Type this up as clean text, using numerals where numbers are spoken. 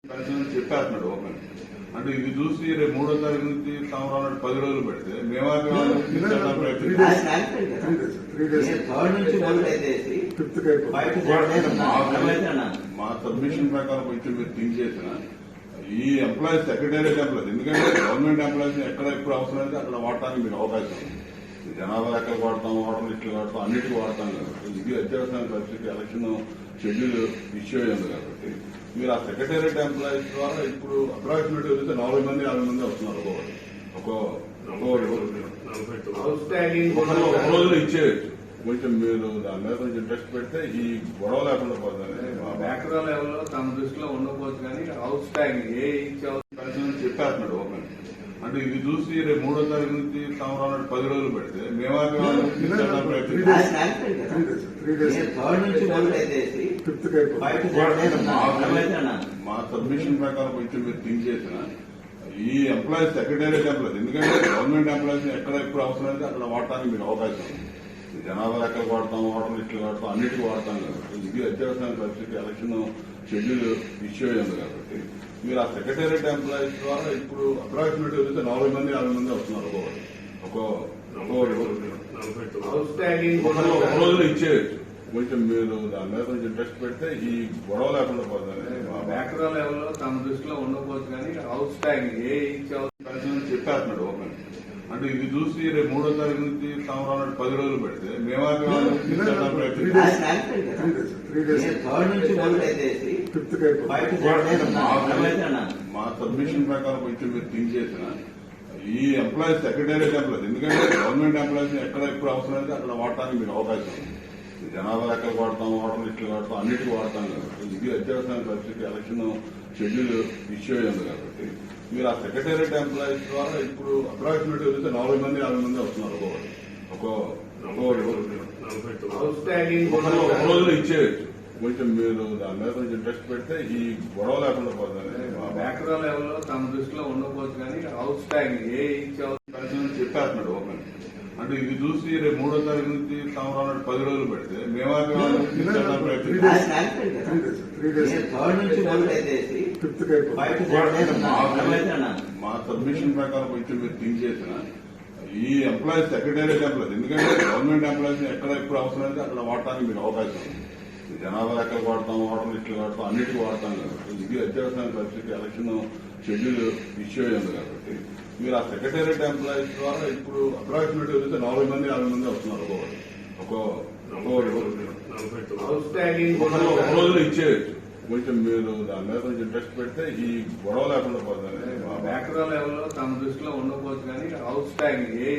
చెప్పేస్తున్నాడు open అంటే ఇది చూసి రేపు 3వ తారీఖు నుంచి సంవత్సరం 10 రోజులు పెడితే మా సబ్మిషన్ ప్రకారం కొంచెం మీరు థింక్ చేసిన ఈ ఎంప్లాయీస్ సెక్రటేరియట్ ఎంప్లాయీస్ ఎందుకంటే గవర్నమెంట్ ఎంప్లాయీస్ ఎక్కడ ఎప్పుడు అవసరం అయితే అక్కడ వాడటానికి మీకు అవకాశం ఉంది. జనాభా ఎక్కడ వాడతాం, వాటర్ లిస్టులు వాడతాం, అన్నిటికీ వాడతాం కాబట్టి ఇది అత్యవసర పరిస్థితి ఎలక్షన్ షెడ్యూల్ ఇష్యూ అయ్యింది కాబట్టి మీరు ఆ సెక్రటేరియట్ ఎంప్లాయీస్ ద్వారా ఇప్పుడు అప్రాక్సిమేట్ వస్తే 40 మంది 50 మంది వస్తున్నారు. ఒక రోజులో ఇచ్చేయచ్చు. కొంచెం మీరు దాని మీద కొంచెం ఇంట్రెస్ట్ పెడితే ఈ గొడవ లేకుండా పోతుందని మ్యాక్రో లెవెల్లో తమ దృష్టిలో ఉండకపోవచ్చు కానీ అవుట్ స్టాండింగ్ ఏ చెప్పేస్తున్నాడు ఓపెన్ అంటే ఇది చూసి రేపు 3వ తారీఖు నుంచి సంవత్సరం 10 రోజులు పెడితే మా సబ్మిషన్ ప్రకారం కొంచెం మీరు థింక్ చేసిన ఈ ఎంప్లాయీస్ సెక్రటేరియట్ ఎంప్లాయీస్ ఎందుకంటే గవర్నమెంట్ ఎంప్లాయీస్ ఎక్కడ ఎప్పుడు అవసరం అయితే అక్కడ వాడటానికి మీకు అవకాశం ఉంది. జనాభా ఎక్కడ వాడతాం, వాటర్ లిస్టులు వాడతాం, అన్నిటికీ వాడతాం కాబట్టి ఇది అత్యవసర పరిస్థితి ఎలక్షన్ షెడ్యూల్ ఇష్యూ అయ్యింది కాబట్టి మీరు ఆ సెక్రటేరియట్ ఎంప్లాయీస్ ద్వారా ఇప్పుడు అప్రాక్సిమేట్ వస్తే 40 మంది 50 మంది వస్తున్నారు. ఒక రోజులో ఇచ్చేయచ్చు. కొంచెం మీరు దాని మీద కొంచెం ఇంట్రెస్ట్ పెడితే ఈ గొడవ లేకుండా పోతుందని మ్యాక్రో లెవెల్లో తమ దృష్టిలో ఉండకపోవచ్చు కానీ అవుట్ స్టాండింగ్ ఏ చెప్పేస్తున్నాడు ఓపెన్ అంటే ఇది చూసి రేపు 3వ తారీఖు నుంచి సంవత్సరం 10 రోజులు పెడితే మా సబ్మిషన్ ప్రకారం కొంచెం మీరు థింక్ చేసిన ఈ ఎంప్లాయీస్ సెక్రటేరియట్ ఎంప్లాయీస్ ఎందుకంటే గవర్నమెంట్ ఎంప్లాయీస్ ఎక్కడ ఎప్పుడు అవసరం అయితే అక్కడ వాడటానికి మీకు అవకాశం ఉంది. జనాభా ఎక్కడ వాడతాం, వాటర్ లిస్టులు వాడతాం, అన్నిటికీ వాడతాం కాబట్టి ఇది అత్యవసర పరిస్థితి ఎలక్షన్ షెడ్యూల్ ఇష్యూ అయ్యింది కాబట్టి మీరు ఆ సెక్రటేరియట్ ఎంప్లాయీస్ ద్వారా ఇప్పుడు అప్రాక్సిమేట్ వస్తే 40 మంది 50 మంది వస్తున్నారు. ఒక రోజులో ఇచ్చేయచ్చు. కొంచెం మీరు దాని మీద కొంచెం ఇంట్రెస్ట్ పెడితే ఈ గొడవ లేకుండా పోతుందని మ్యాక్రో లెవెల్లో తమ దృష్టిలో ఉండకపోవచ్చు కానీ అవుట్ స్టాండింగ్ ఏ చెప్పేస్తున్నాడు ఓపెన్ అంటే ఇది చూసి రేపు 3వ తారీఖు నుంచి సంవత్సరం 10 రోజులు పెడితే మా సబ్మిషన్ ప్రకారం కొంచెం మీరు థింక్ చేసిన ఈ ఎంప్లాయీస్ సెక్రటేరియట్ ఎంప్లాయీస్ ఎందుకంటే గవర్నమెంట్ ఎంప్లాయీస్ ఎక్కడ ఎప్పుడు అవసరం అయితే అక్కడ వాడటానికి మీకు అవకాశం ఉంది. జనాభా ఎక్కడ వాడతాం, వాటర్ లిస్టులు వాడతాం, అన్నిటికీ వాడతాం కాబట్టి ఇది అత్యవసర పరిస్థితి ఎలక్షన్ షెడ్యూల్ ఇష్యూ అయ్యింది కాబట్టి మీరు ఆ సెక్రటేరియట్ ఎంప్లాయీస్ ద్వారా ఇప్పుడు అప్రాక్సిమేట్ వస్తే 40 మంది 50 మంది వస్తున్నారు. ఒక రోజులో ఇచ్చేయచ్చు. కొంచెం మీరు దాని మీద కొంచెం ఇంట్రెస్ట్ పెడితే ఈ గొడవ లేకుండా పోతుందని మ్యాక్రో లెవెల్లో తమ దృష్టిలో ఉండకపోవచ్చు కానీ అవుట్ స్టాండింగ్ ఏ